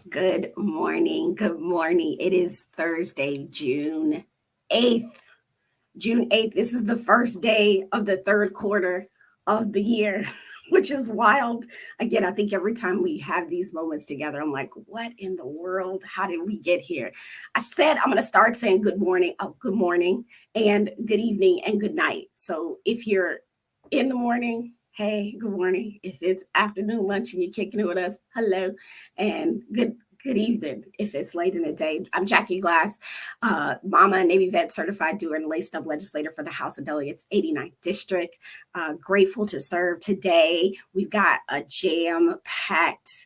Good morning. Good morning. It is Thursday, June 8th. June 8th. This is the first day of the third quarter of the year, which is wild. Again, I think every time we have these moments together, I'm like, what in the world? How did we get here? I said I'm going to start saying good morning, and good evening, and good night. So if you're in the morning, hey, good morning. If it's afternoon lunch and you're kicking it with us, hello, and good evening if it's late in the day. I'm Jackie Glass, Mama and Navy vet certified doer and laced up legislator for the House of Delegates 89th District. Grateful to serve today. We've got a jam-packed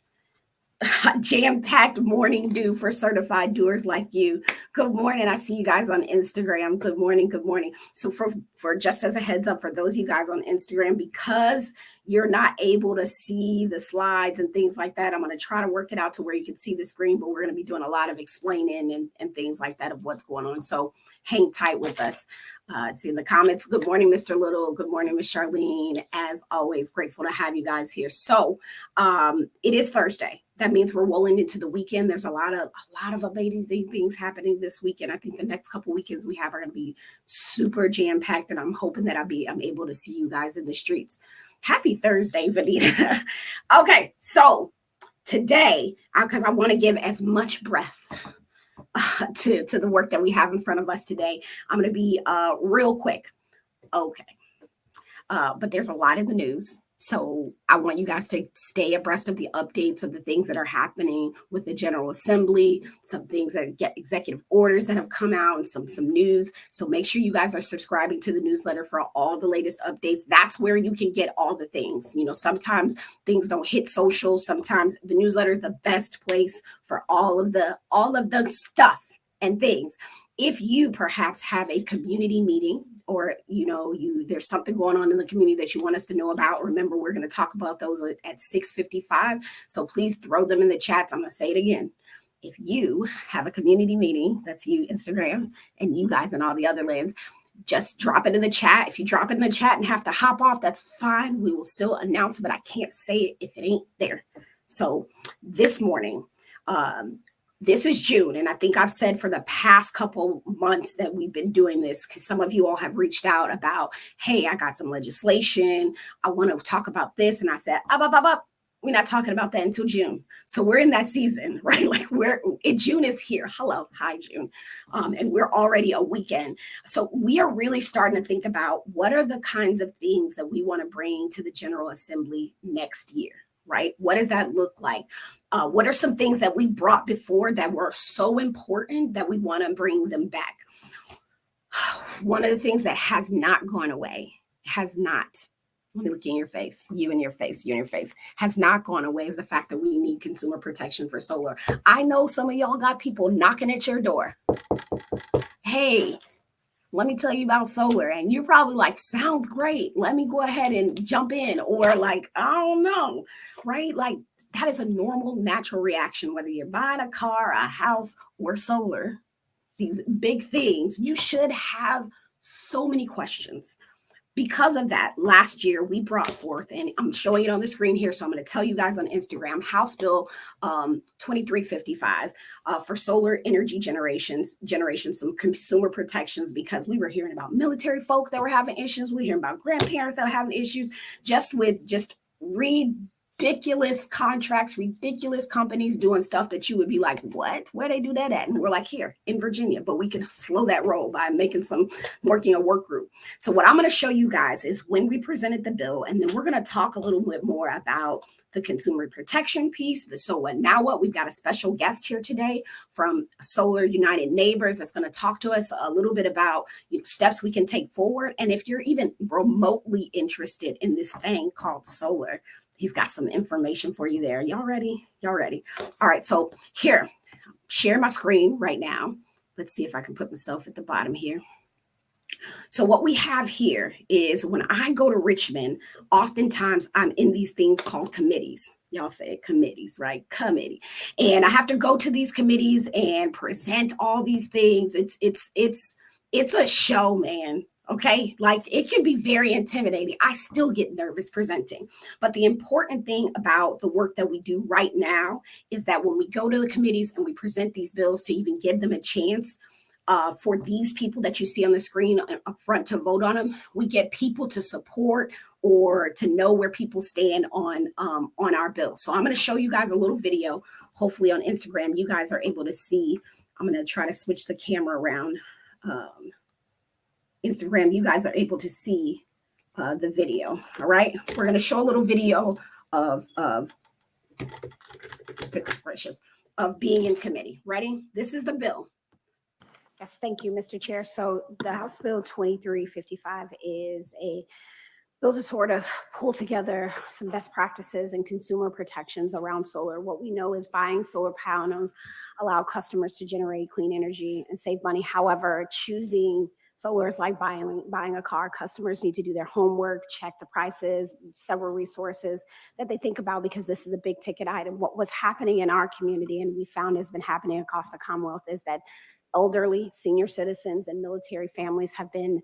morning due for certified doers like you. Good morning. I see you guys on Instagram. Good morning. Good morning. So for just as a heads up for those of you guys on Instagram, because you're not able to see the slides and things like that, I'm going to try to work it out to where you can see the screen, but we're going to be doing a lot of explaining and things like that of what's going on. So hang tight with us. See in the comments, good morning, Mr. Little. Good morning, Miss Charlene. As always, grateful to have you guys here. So it is Thursday. That means we're rolling into the weekend. There's a lot of amazing things happening this weekend. I think the next couple weekends we have are going to be super jam-packed, and I'm hoping that I'm able to see you guys in the streets. Happy Thursday, Vanita. Okay, so today, because I want to give as much breath to the work that we have in front of us today, I'm going to be real quick. Okay. But there's a lot in the news. So I want you guys to stay abreast of the updates of the things that are happening with the General Assembly, some things that get executive orders that have come out, and some news. So make sure you guys are subscribing to the newsletter for all the latest updates. That's where you can get all the things. You know, sometimes things don't hit social. Sometimes the newsletter is the best place for all of the stuff and things. If you perhaps have a community meeting, or there's something going on in the community that you want us to know about, remember, we're going to talk about those at 6:55. So please throw them in the chats. I'm going to say it again. If you have a community meeting, that's you, Instagram, and you guys and all the other lands, just drop it in the chat. If you drop it in the chat and have to hop off, that's fine. We will still announce it, but I can't say it if it ain't there. So this morning, this is June, and I think I've said for the past couple months that we've been doing this, because some of you all have reached out about, hey, I got some legislation. I want to talk about this. And I said, we're not talking about that until June. So we're in that season, right? Like June is here. Hello. Hi, June. And we're already a weekend. So we are really starting to think about what are the kinds of things that we want to bring to the General Assembly next year, right? What does that look like? What are some things that we brought before that were so important that we want to bring them back? One of the things that has not gone away, let me look in your face, you in your face, has not gone away is the fact that we need consumer protection for solar. I know some of y'all got people knocking at your door. Hey, let me tell you about solar. And you're probably like, sounds great. Let me go ahead and jump in. Or like, I don't know, right? Like that is a normal, natural reaction, whether you're buying a car, a house, or solar, these big things, you should have so many questions. Because of that, last year we brought forth, and I'm showing it on the screen here, so I'm going to tell you guys on Instagram, House Bill 2355 for solar energy generation, some consumer protections, because we were hearing about military folk that were having issues. We were hearing about grandparents that were having issues just with ridiculous contracts, ridiculous companies doing stuff that you would be like, what? Where they do that at? And we're like, here in Virginia, but we can slow that roll by working a work group. So what I'm going to show you guys is when we presented the bill, and then we're going to talk a little bit more about the consumer protection piece, the so what, now what. We've got a special guest here today from Solar United Neighbors that's going to talk to us a little bit about steps we can take forward. And if you're even remotely interested in this thing called solar, he's got some information for you there. Y'all ready? All right. So here, share my screen right now. Let's see if I can put myself at the bottom here. So what we have here is when I go to Richmond, oftentimes I'm in these things called committees. Y'all say committees, right? Committee. And I have to go to these committees and present all these things. It's a show, man. Okay, like it can be very intimidating. I still get nervous presenting. But the important thing about the work that we do right now is that when we go to the committees and we present these bills to even give them a chance, for these people that you see on the screen up front to vote on them, we get people to support or to know where people stand on our bill. So I'm going to show you guys a little video. Hopefully on Instagram, you guys are able to see. I'm going to try to switch the camera around. Instagram, you guys are able to see the video. All right, we're going to show a little video of goodness gracious, of being in committee. Ready? This is the bill. Yes, thank you, Mr. Chair. So the House Bill 2355 is a bill to sort of pull together some best practices and consumer protections around solar. What we know is buying solar panels allow customers to generate clean energy and save money. However, choosing solar is like buying a car. Customers need to do their homework, check the prices, several resources that they think about because this is a big ticket item. What was happening in our community, and we found has been happening across the Commonwealth, is that elderly, senior citizens, and military families have been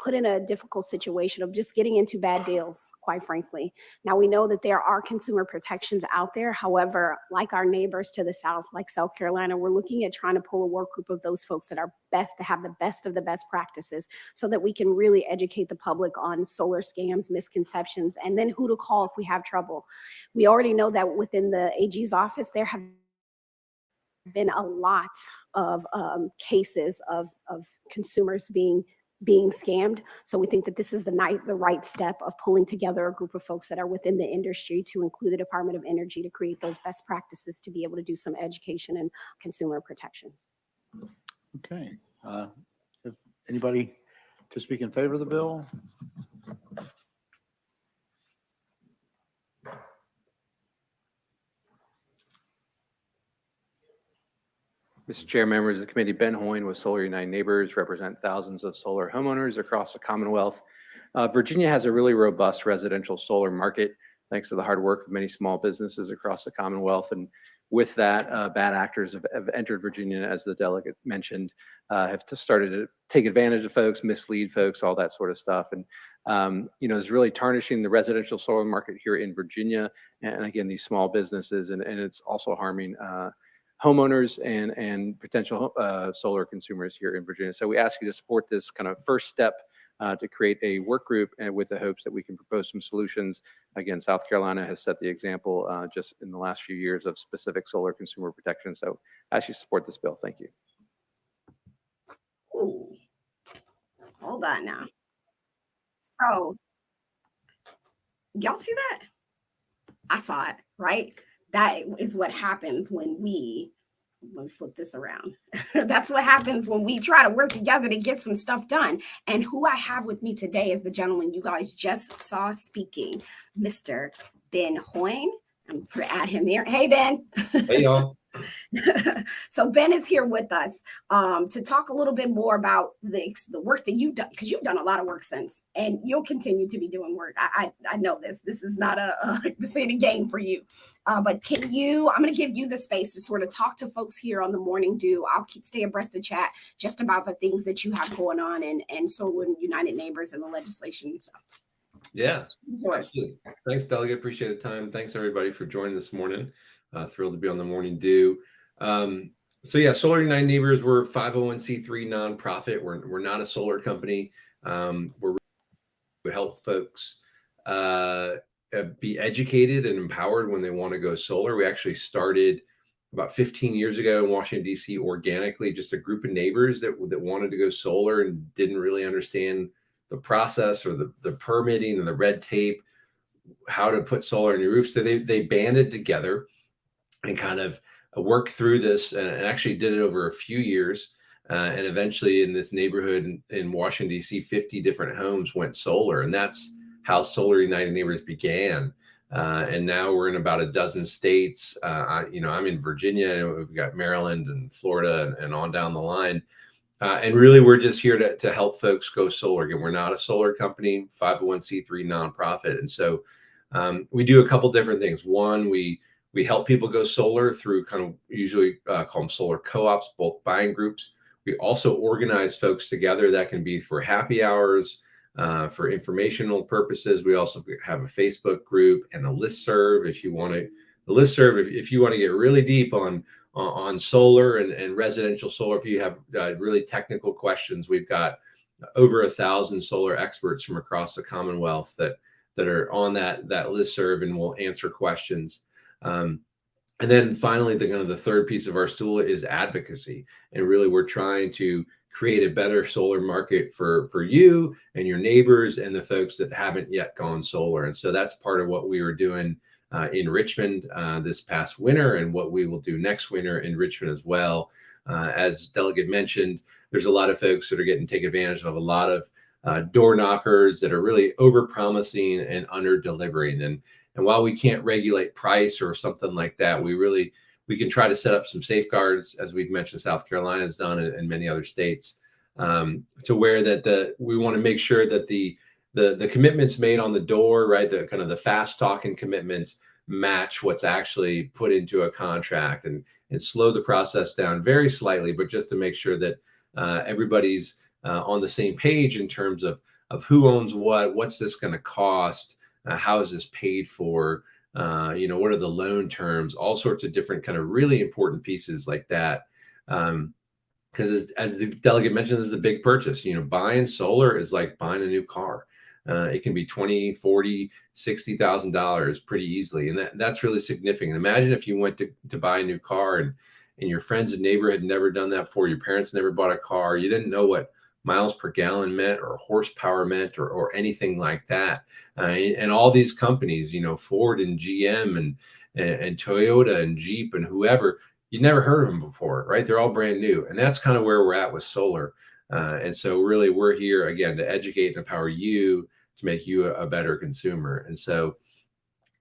put in a difficult situation of just getting into bad deals, quite frankly. Now, we know that there are consumer protections out there. However, like our neighbors to the south, like South Carolina, we're looking at trying to pull a work group of those folks that are best, to have the best of the best practices so that we can really educate the public on solar scams, misconceptions, and then who to call if we have trouble. We already know that within the AG's office, there have been a lot of cases of consumers being scammed. So we think that this is the right step of pulling together a group of folks that are within the industry to include the Department of Energy to create those best practices to be able to do some education and consumer protections. Okay. If anybody to speak in favor of the bill? Mr. Chair, members of the committee, Ben Hoyne with Solar United Neighbors represent thousands of solar homeowners across the Commonwealth. Virginia has a really robust residential solar market, thanks to the hard work of many small businesses across the Commonwealth. And with that, bad actors have entered Virginia, as the delegate mentioned, have started to take advantage of folks, mislead folks, all that sort of stuff. And, it's really tarnishing the residential solar market here in Virginia. And again, these small businesses, and it's also harming homeowners and potential solar consumers here in Virginia. So we ask you to support this kind of first step to create a work group, and with the hopes that we can propose some solutions. Again, South Carolina has set the example just in the last few years of specific solar consumer protection. So I ask you to support this bill. Thank you. Ooh. Hold on now. So y'all see that? I saw it, right? That is what happens when we, let me flip this around. That's what happens when we try to work together to get some stuff done. And who I have with me today is the gentleman you guys just saw speaking, Mr. Ben Hoyne. I'm going to add him here. Hey, Ben. Hey, y'all. So Ben is here with us to talk a little bit more about the work that you've done, because you've done a lot of work since, and you'll continue to be doing work. I know this. This is not this ain't a game for you. But I'm going to give you the space to sort of talk to folks here on the Morning Dew. I'll stay abreast of chat just about the things that you have going on and Solar United Neighbors and the legislation and stuff. Yeah, absolutely. Thanks, Delegate. Appreciate the time. Thanks, everybody, for joining this morning. Thrilled to be on the Morning Dew. So yeah, Solar United Neighbors, we're a 501c3 nonprofit. We're not a solar company. We help folks be educated and empowered when they want to go solar. We actually started about 15 years ago in Washington, D.C. organically, just a group of neighbors that wanted to go solar and didn't really understand the process or the permitting and the red tape, how to put solar on your roof. So they banded together and kind of worked through this and actually did it over a few years. And eventually in this neighborhood in Washington, D.C., 50 different homes went solar. And that's how Solar United Neighbors began. And now we're in about a dozen states. I'm in Virginia. We've got Maryland and Florida and on down the line. And really, we're just here to help folks go solar. Again, we're not a solar company, 501c3 nonprofit. And so we do a couple different things. One, we help people go solar through kind of usually call them solar co-ops, bulk buying groups. We also organize folks together. That can be for happy hours, for informational purposes. We also have a Facebook group and a listserv. If you want to, the listserv, if you want to get really deep on solar and residential solar, if you have really technical questions, we've got over 1,000 solar experts from across the Commonwealth that are on that listserv and will answer questions. And then finally, the third piece of our stool is advocacy. And really, we're trying to create a better solar market for you and your neighbors and the folks that haven't yet gone solar. And so that's part of what we were doing in Richmond this past winter, and what we will do next winter in Richmond as well. As Delegate mentioned, there's a lot of folks that are getting take advantage of a lot of door knockers that are really over promising and under delivering. And while we can't regulate price or something like that, we can try to set up some safeguards, as we've mentioned, South Carolina has done, and many other states, to where that we want to make sure that the commitments made on the door, right, the kind of the fast talking commitments match what's actually put into a contract, and slow the process down very slightly, but just to make sure that everybody's on the same page in terms of who owns what's this going to cost, how is this paid for, what are the loan terms, all sorts of different kind of really important pieces like that. Because as the delegate mentioned, this is a big purchase. Buying solar is like buying a new car. It can be $20,000, $40,000, $60,000 pretty easily. And that's really significant. Imagine if you went to buy a new car and your friends and neighbor had never done that before. Your parents never bought a car. You didn't know what miles per gallon meant or horsepower meant or anything like that. And all these companies, Ford and GM and Toyota and Jeep and whoever, you'd never heard of them before, right? They're all brand new. And that's kind of where we're at with solar. And so really we're here again to educate and empower you to make you a better consumer. And so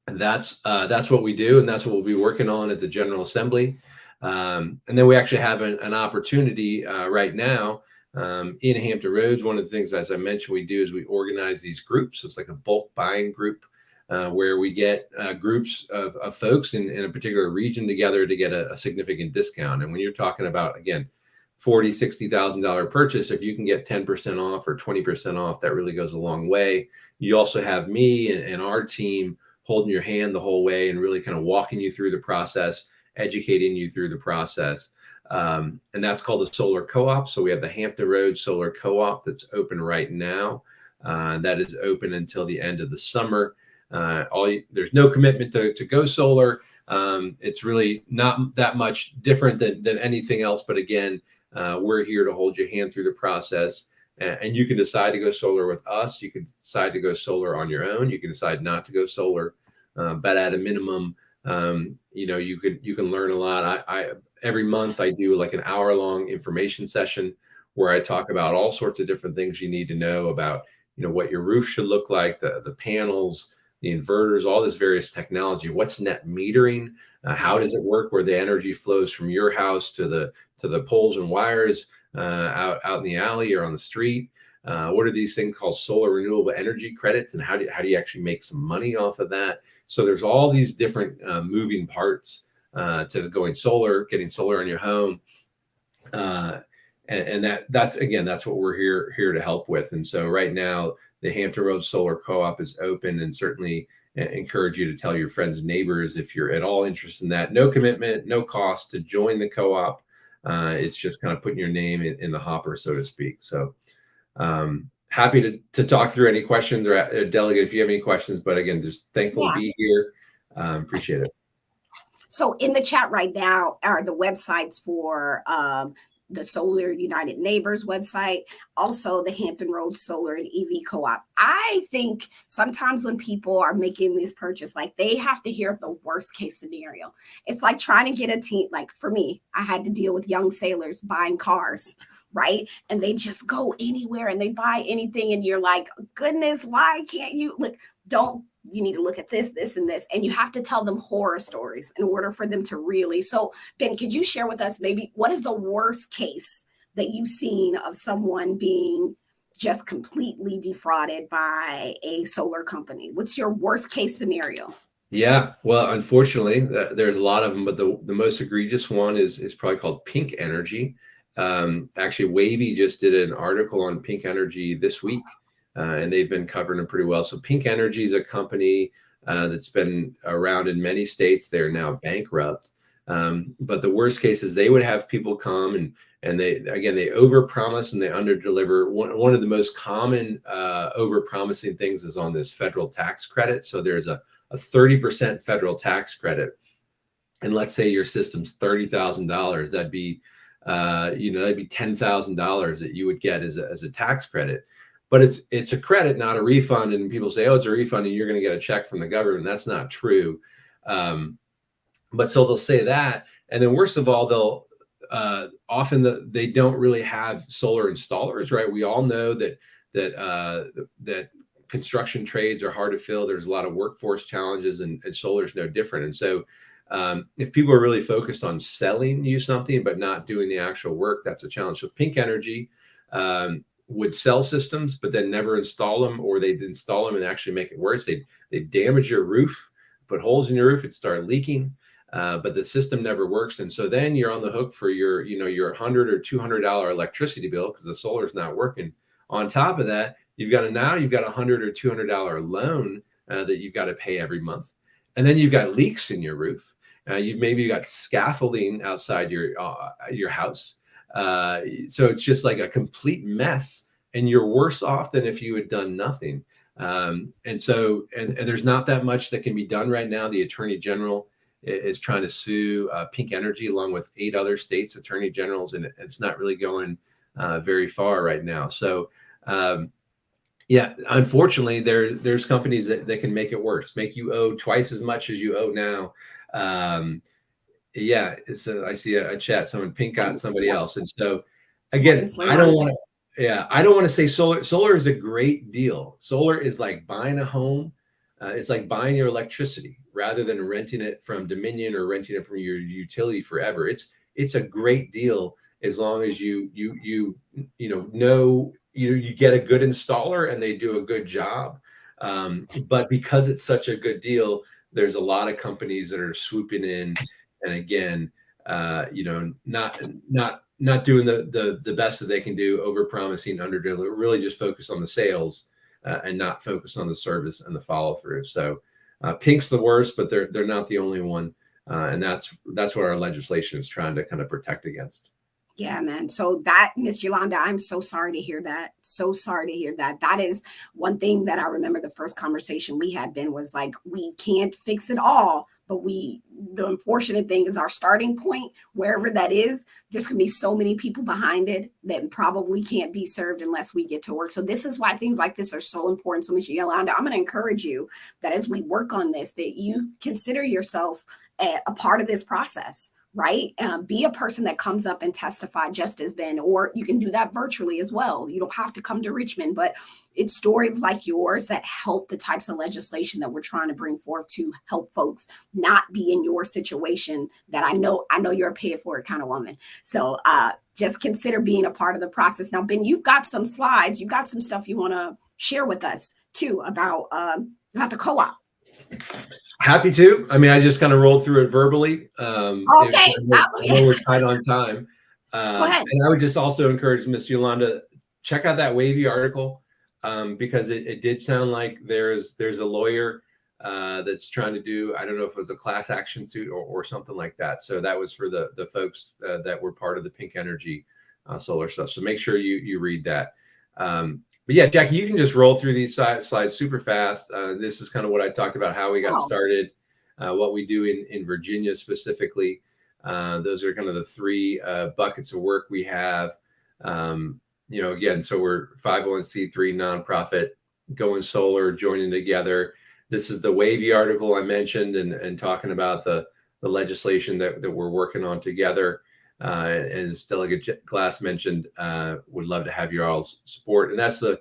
that's what we do. And that's what we'll be working on at the General Assembly. And then we actually have an opportunity right now in Hampton Roads. One of the things, as I mentioned, we do is we organize these groups. So it's like a bulk buying group where we get groups of folks in a particular region together to get a significant discount. And when you're talking about, again, $40,000, $60,000 purchase, if you can get 10% off or 20% off, that really goes a long way. You also have me and our team holding your hand the whole way and really kind of walking you through the process, educating you through the process. And that's called the Solar Co-op. So we have the Hampton Roads Solar Co-op that's open right now. That is open until the end of the summer. There's no commitment to go solar. It's really not that much different than anything else. But again, we're here to hold your hand through the process. And you can decide to go solar with us. You can decide to go solar on your own. You can decide not to go solar. But at a minimum, you can learn a lot. Every month I do like an hour-long information session where I talk about all sorts of different things you need to know about, what your roof should look like, the panels, the inverters, all this various technology. What's net metering? How does it work? Where the energy flows from your house to the poles and wires out in the alley or on the street? What are these things called solar renewable energy credits, and how do you actually make some money off of that? So there's all these different moving parts to going solar, getting solar on your home, and that's what we're here to help with. And so right now, the Hampton Roads Solar Co-op is open, and certainly encourage you to tell your friends and neighbors if you're at all interested in that. No commitment, no cost to join the co-op. It's just kind of putting your name in the hopper, so to speak. So happy to talk through any questions, or Delegate, if you have any questions. But again, just thankful to be here. Appreciate it. So in the chat right now are the websites for the Solar United Neighbors website, also the Hampton Roads Solar and EV Co-op. I think sometimes when people are making this purchase, like they have to hear the worst case scenario. It's like trying to get a team, like for me, I had to deal with young sailors buying cars, right? And they just go anywhere and they buy anything. And you're like, goodness, why can't you you need to look at this, this, and this. And you have to tell them horror stories in order for them to really. So Ben, could you share with us maybe what is the worst case that you've seen of someone being just completely defrauded by a solar company? What's your worst case scenario? Yeah, well, unfortunately, there's a lot of them, but the most egregious one is probably called Pink Energy. Actually, Wavy just did an article on Pink Energy this week, and they've been covering them pretty well. So Pink Energy is a company that's been around in many states. They're now bankrupt. But the worst case is they would have people come and they overpromise and they underdeliver. One of the most common overpromising things is on this federal tax credit. So there's a 30% federal tax credit, and let's say your system's $30,000. That'd be that'd be $10,000 that you would get as a tax credit. But it's a credit, not a refund. And people say, oh, it's a refund and you're going to get a check from the government. That's not true. But so they'll say that, and then worst of all, they'll often they don't really have solar installers, right? We all know that construction trades are hard to fill. There's a lot of workforce challenges, and solar is no different. And so if people are really focused on selling you something but not doing the actual work, that's a challenge. So Pink Energy would sell systems but then never install them, or they'd install them and actually make it worse. They damage your roof, put holes in your roof, it start leaking. But the system never works, and so then you're on the hook for your $100 or $200 electricity bill because the solar's not working. On top of that, you've got a $100 or $200 loan that you've got to pay every month, and then you've got leaks in your roof. You've maybe got scaffolding outside your house, so it's just like a complete mess, and you're worse off than if you had done nothing. And there's not that much that can be done right now. The Attorney General is trying to sue Pink Energy along with 8 other states' attorney generals, and it's not really going very far right now. So, unfortunately, there's companies that can make it worse, make you owe twice as much as you owe now. I see a chat. Someone pink got somebody else, and so again, I don't want to say solar is a great deal. Solar is like buying a home. It's like buying your electricity rather than renting it from Dominion or renting it from your utility forever. It's a great deal as long as you get a good installer and they do a good job. But because it's such a good deal, there's a lot of companies that are swooping in, and again, not doing the best that they can do, over promising, under deliver, really just focus on the sales and not focus on the service and the follow through. So Pink's the worst, but they're not the only one, and that's what our legislation is trying to kind of protect against. Yeah, man. So that, Miss Yolanda, I'm so sorry to hear that. So sorry to hear that. That is one thing that I remember the first conversation we had been was like, we can't fix it all, but the unfortunate thing is our starting point, wherever that is, there's going to be so many people behind it that probably can't be served unless we get to work. So this is why things like this are so important. So Miss Yolanda, I'm going to encourage you that as we work on this, that you consider yourself a part of this process. Right? Be a person that comes up and testify just as Ben, or you can do that virtually as well. You don't have to come to Richmond, but it's stories like yours that help the types of legislation that we're trying to bring forth to help folks not be in your situation that I know you're a pay it forward kind of woman. So just consider being a part of the process. Now, Ben, you've got some slides, you've got some stuff you want to share with us too about the co-op. Happy to. I mean, I just kind of rolled through it verbally. Okay. I know we're tight on time. Go ahead. And I would just also encourage Miss Yolanda, check out that Wavy article, because it did sound like there's a lawyer that's trying to do, I don't know if it was a class action suit or something like that. So that was for the folks that were part of the Pink Energy solar stuff. So make sure you read that. But yeah, Jackie, you can just roll through these slides super fast. This is kind of what I talked about, how we got started, what we do in Virginia specifically. Those are kind of the 3 buckets of work we have. Again, so we're 501c3 nonprofit, going solar, joining together. This is the Wavy article I mentioned, and talking about the legislation that we're working on together. As Delegate Glass mentioned, would love to have your all's support. And that's the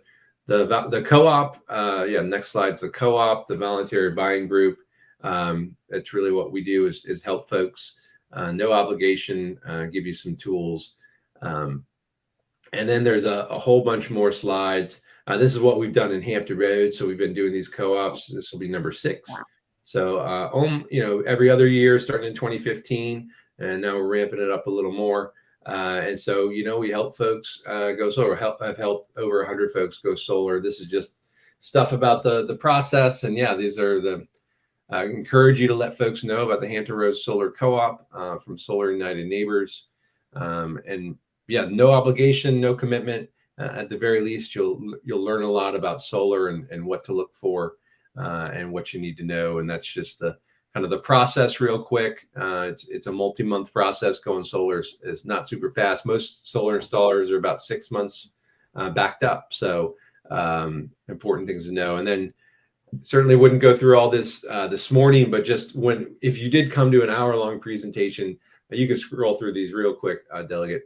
co-op. Next slide's the co-op, the voluntary buying group. That's really what we do is help folks, no obligation, give you some tools. And then there's a whole bunch more slides. This is what we've done in Hampton Roads. So we've been doing these co-ops. This will be number 6. Wow. So, every other year, starting in 2015. And now we're ramping it up a little more. And so, we help folks go solar. I've helped over 100 folks go solar. This is just stuff about the process. And yeah, these are I encourage you to let folks know about the Hampton Roads Solar Co-op from Solar United Neighbors. And yeah, no obligation, no commitment. At the very least, you'll learn a lot about solar and what to look for and what you need to know. And that's just the kind of the process real quick. It's a multi-month process. Going solar is not super fast. Most solar installers are about 6 months backed up. So important things to know. And then certainly wouldn't go through all this this morning, but just if you did come to an hour-long presentation, you can scroll through these real quick, Delegate.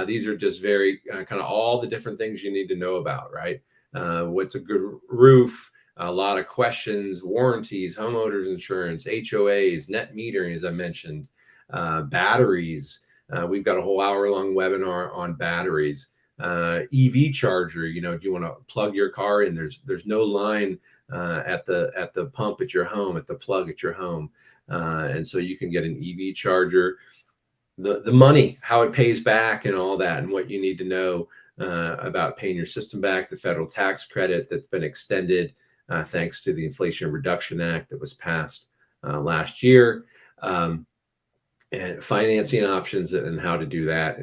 These are just very kind of all the different things you need to know about, right? What's a good roof? A lot of questions, warranties, homeowners insurance, HOAs, net metering, as I mentioned, batteries. We've got a whole hour-long webinar on batteries. EV charger, do you want to plug your car in? There's no line at the pump at your home, at the plug at your home. And so you can get an EV charger. The money, how it pays back and all that, and what you need to know about paying your system back, the federal tax credit that's been extended thanks to the Inflation Reduction Act that was passed last year, and financing options and how to do that.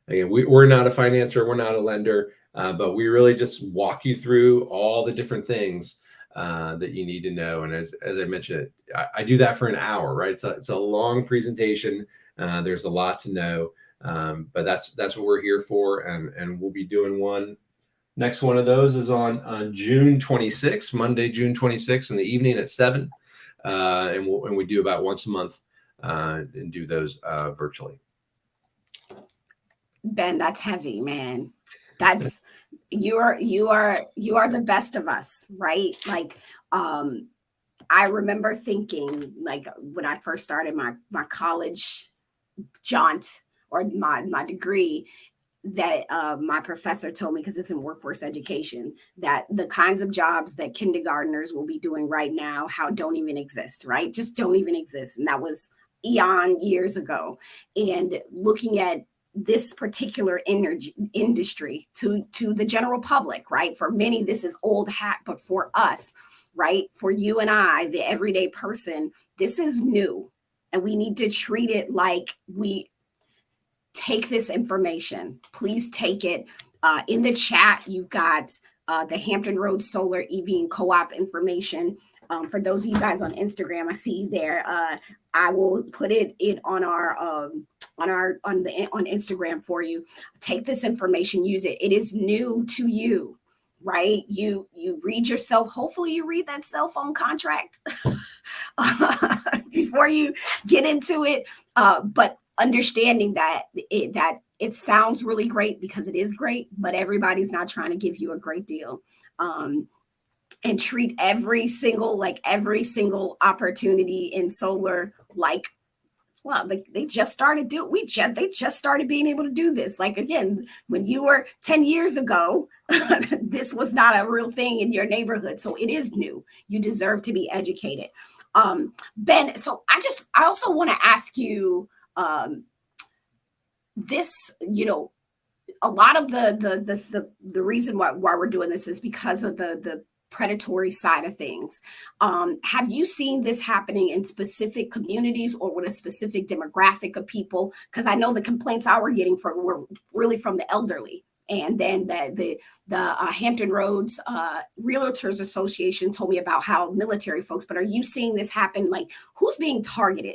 Again, we're not a financer, we're not a lender, but we really just walk you through all the different things that you need to know. And as I mentioned, I do that for an hour, right? It's a long presentation. There's a lot to know, but that's what we're here for. And we'll be doing one. Next one of those is on June 26th, Monday, June 26th in the evening at 7. And we do about once a month and do those virtually. Ben, that's heavy, man. That's you are the best of us, right? Like, I remember thinking, like, when I first started my college jaunt or my degree, that my professor told me, because it's in workforce education, that the kinds of jobs that kindergartners will be doing right now, don't even exist, right? Just don't even exist. And that was years ago. And looking at this particular industry to the general public, right? For many, this is old hat, but for us, right? For you and I, the everyday person, this is new. And we need to treat it like we take this information. Please take it. In the chat, you've got the Hampton Roads Solar EV and Co-op information. For those of you guys on Instagram, I see there. I will put it on on Instagram for you. Take this information, use it. It is new to you, right? You read yourself. Hopefully, you read that cell phone contract before you get into it. But understanding that it sounds really great, because it is great, but everybody's not trying to give you a great deal. And treat every single opportunity in solar like, well, they just started they just started being able to do this. Like, again, when you were 10 years ago, this was not a real thing in your neighborhood. So it is new. You deserve to be educated. Ben, so I also want to ask you this, a lot of the reason why we're doing this is because of the predatory side of things. Have you seen this happening in specific communities or with a specific demographic of people? Because I know the complaints I were getting were really from the elderly. And then the Hampton Roads Realtors Association told me about how military folks, but are you seeing this happen? Like, who's being targeted?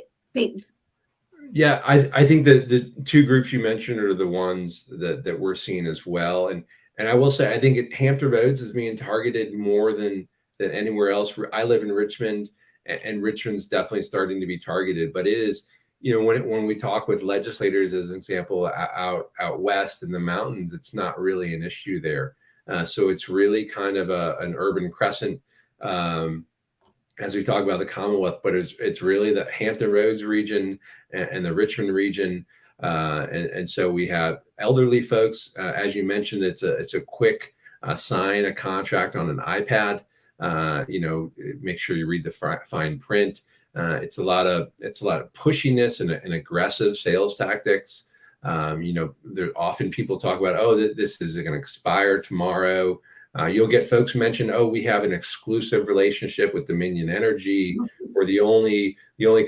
Yeah, I think that the two groups you mentioned are the ones that we're seeing as well. And I will say, I think Hampton Roads is being targeted more than anywhere else. I live in Richmond, and Richmond's definitely starting to be targeted. But it is, when we talk with legislators, as an example, out west in the mountains, it's not really an issue there. So it's really kind of an urban crescent, as we talk about the Commonwealth. But it's really the Hampton Roads region and the Richmond region. And so we have elderly folks, as you mentioned. It's a quick sign a contract on an iPad. Make sure you read the fine print. It's a lot of pushiness and aggressive sales tactics. There often people talk about, oh, this is going to expire tomorrow. You'll get folks mention, oh, we have an exclusive relationship with Dominion Energy. We're the only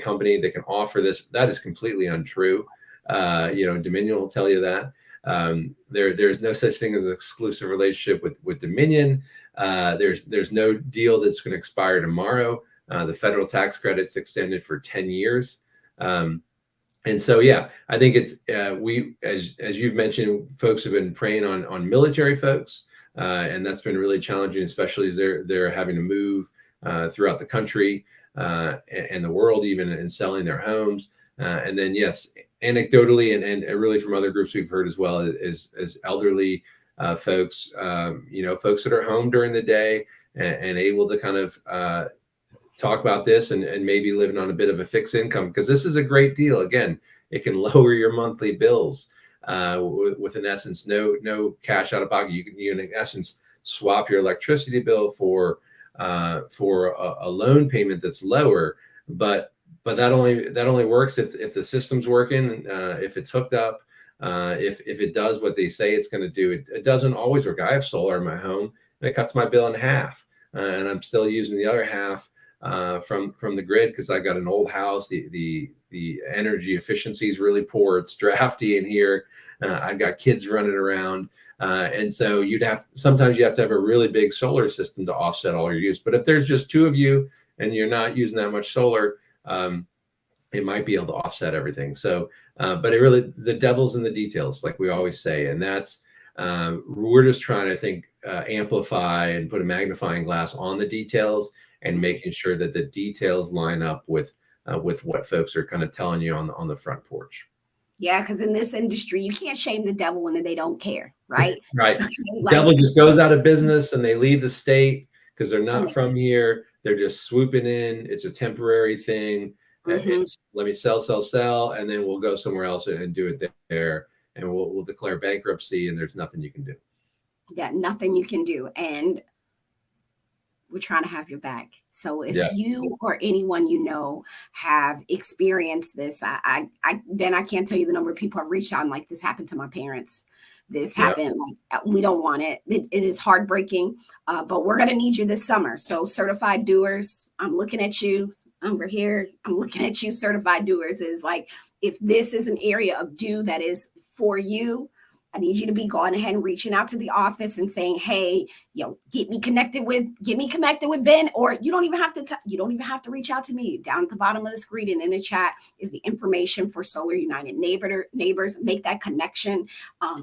company that can offer this. That is completely untrue. Dominion will tell you that. There's no such thing as an exclusive relationship with Dominion. There's no deal that's going to expire tomorrow. The federal tax credit's extended for 10 years. And so, yeah, I think it's as you've mentioned, folks have been preying on military folks, and that's been really challenging, especially as they're having to move throughout the country and the world, even, and selling their homes. And then, yes, anecdotally and really from other groups we've heard as well, is elderly folks, folks that are home during the day and able to kind of talk about this and maybe living on a bit of a fixed income, because this is a great deal. Again, it can lower your monthly bills with in essence no cash out of pocket. You can in essence swap your electricity bill for a loan payment that's lower, but that only works if the system's working, if it's hooked up, if it does what they say it's going to do. It doesn't always work. I have solar in my home, and it cuts my bill in half, and I'm still using the other half from the grid because I got an old house. The energy efficiency is really poor. It's drafty in here. I've got kids running around, and so sometimes you have to have a really big solar system to offset all your use. But if there's just two of you and you're not using that much solar, it might be able to offset everything. So, but the devil's in the details, like we always say, and that's we're just trying to, I think, amplify and put a magnifying glass on the details and making sure that the details line up with what folks are kind of telling you on the front porch. Yeah, because in this industry, you can't shame the devil when they don't care, right? Right. The devil just goes out of business and they leave the state because they're not from here. They're just swooping in. It's a temporary thing. It's let me sell, and then we'll go somewhere else and do it there, and we'll declare bankruptcy, and there's nothing you can do. Yeah, nothing you can do, and we're trying to have your back. So if you or anyone you know have experienced this, Ben, I can't tell you the number of people I've reached out and like, this happened to my parents. This happened. Like, we don't want it. It is heartbreaking, but we're going to need you this summer. So certified doers, I'm looking at you over here. I'm looking at you. Certified doers is like, if this is an area of do that is for you, I need you to be going ahead and reaching out to the office and saying, hey, get me connected with Ben, or you don't even have to reach out to me. Down at the bottom of the screen and in the chat is the information for Solar United Neighbors. Make that connection,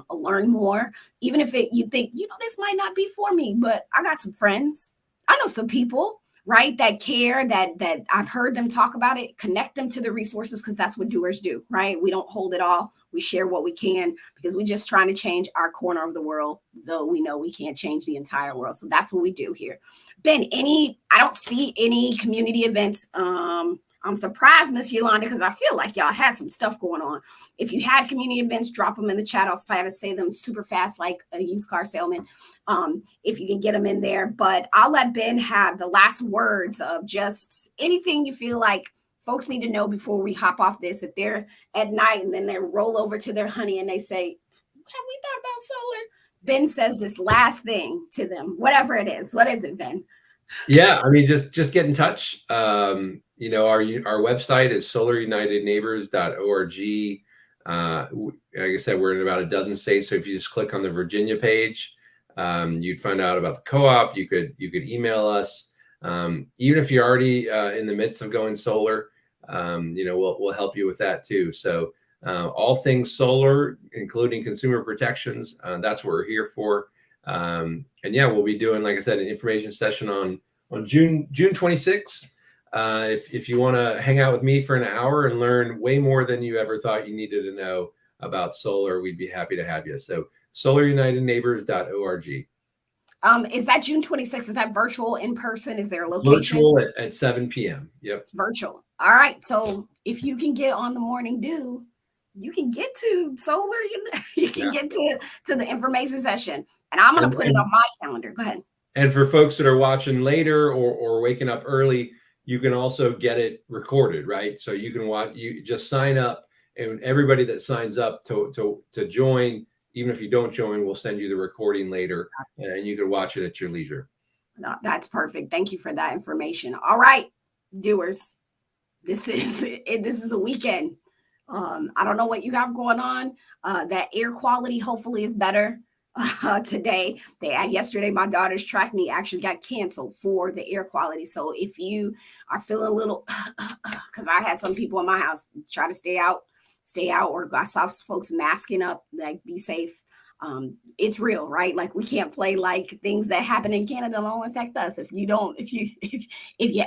learn more. Even if you think, this might not be for me, but I got some friends. I know some people, right, that care, that I've heard them talk about it. Connect them to the resources, because that's what doers do, right? We don't hold it all. We share what we can, because we're just trying to change our corner of the world, though we know we can't change the entire world. So that's what we do here. Ben, I don't see any community events. I'm surprised, Miss Yolanda, because I feel like y'all had some stuff going on. If you had community events, drop them in the chat. I'll try to say them super fast, like a used car salesman, if you can get them in there. But I'll let Ben have the last words of just anything you feel like folks need to know before we hop off this. If they're at night and then they roll over to their honey and they say, have we thought about solar? Ben says this last thing to them, whatever it is. What is it, Ben? Yeah, I mean, just get in touch. Our website is solarunitedneighbors.org. Like I said, we're in about a dozen states. So if you just click on the Virginia page, you'd find out about the co-op. You could email us. Even if you're already in the midst of going solar, we'll help you with that too. So all things solar, including consumer protections, that's what we're here for. We'll be doing, like I said, an information session on June 26th. If you want to hang out with me for an hour and learn way more than you ever thought you needed to know about solar, we'd be happy to have you. So solarunitedneighbors.org. Is that June 26th? Is that virtual, in person? Is there a location? Virtual at 7 p.m. Yep. It's virtual. All right. So if you can get on the morning dew, you can get to solar. You can get to the information session. And I'm going to put it on my calendar. Go ahead. And for folks that are watching later or waking up early, you can also get it recorded, right? So you can watch, you just sign up And everybody that signs up to join, even if you don't join, we'll send you the recording later, and you can watch it at your leisure. No, that's perfect. Thank you for that information. All right, doers, this is a weekend. I don't know what you have going on. That air quality hopefully is better today. Yesterday my daughter's track meet actually got canceled for the air quality. So if you are feeling a little, because I had some people in my house try to stay out, or I saw folks masking up, like be safe. It's real, right? Like we can't play like things that happen in Canada don't affect us. If you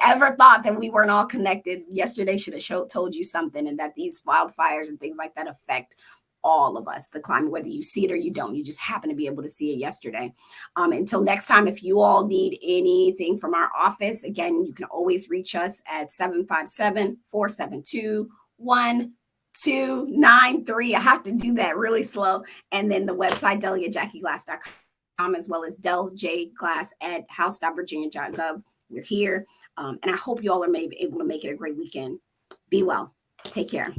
ever thought that we weren't all connected, yesterday should have told you something, and that these wildfires and things like that affect all of us, the climate, whether you see it or you don't. You just happen to be able to see it yesterday. Until next time, if you all need anything from our office, again, you can always reach us at 757-472-1293. I have to do that really slow. And then the website, delegatejackieglass.com, as well as deljglass@house.virginia.gov. We're here. And I hope you all are able to make it a great weekend. Be well. Take care.